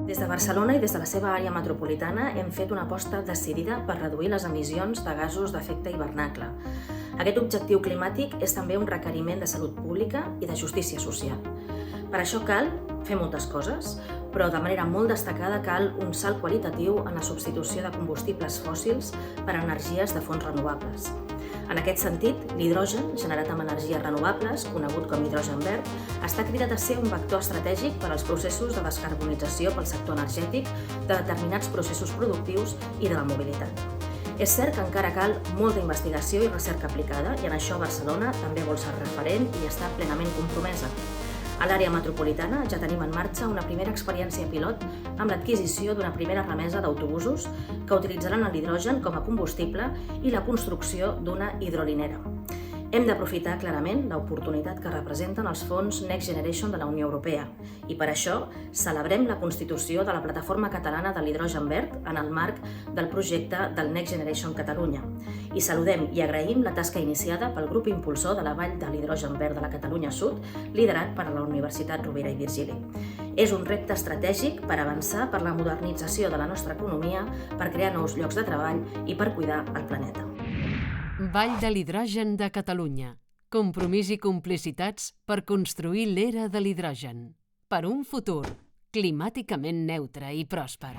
Des de Barcelona i des de la seva àrea metropolitana hem fet una aposta decidida per reduir les emissions de gasos d'efecte hivernacle. Aquest objectiu climàtic és també un requeriment de salut pública i de justícia social. Per això cal fer moltes coses, però de manera molt destacada cal un salt qualitatiu en la substitució de combustibles fòssils per energies de fonts renovables. En aquest sentit, l'hidrogen, generat amb energies renovables, conegut com hidrogen verd, està cridat a ser un vector estratègic per als processos de descarbonització pel sector energètic de determinats processos productius i de la mobilitat. És cert que encara cal molta investigació i recerca aplicada, i en això Barcelona també vol ser referent i està plenament compromesa. A l'àrea metropolitana ja tenim en marxa una primera experiència pilot amb l'adquisició d'una primera remesa d'autobusos que utilitzaran l'hidrogen com a combustible i la construcció d'una hidrolinera. Hem d'aprofitar clarament l'oportunitat que representen els fons Next Generation de la Unió Europea i per això celebrem la constitució de la Plataforma Catalana de l'Hidrogen Verd en el marc del projecte del Next Generation Catalunya i saludem i agraïm la tasca iniciada pel grup impulsor de la Vall de l'Hidrogen Verd de la Catalunya Sud, liderat per la Universitat Rovira i Virgili. És un repte estratègic per avançar per la modernització de la nostra economia, per crear nous llocs de treball i per cuidar el planeta. Vall de l'Hidrogen de Catalunya. Compromís i complicitats per construir l'era de l'hidrogen. Per un futur climàticament neutre i pròsper.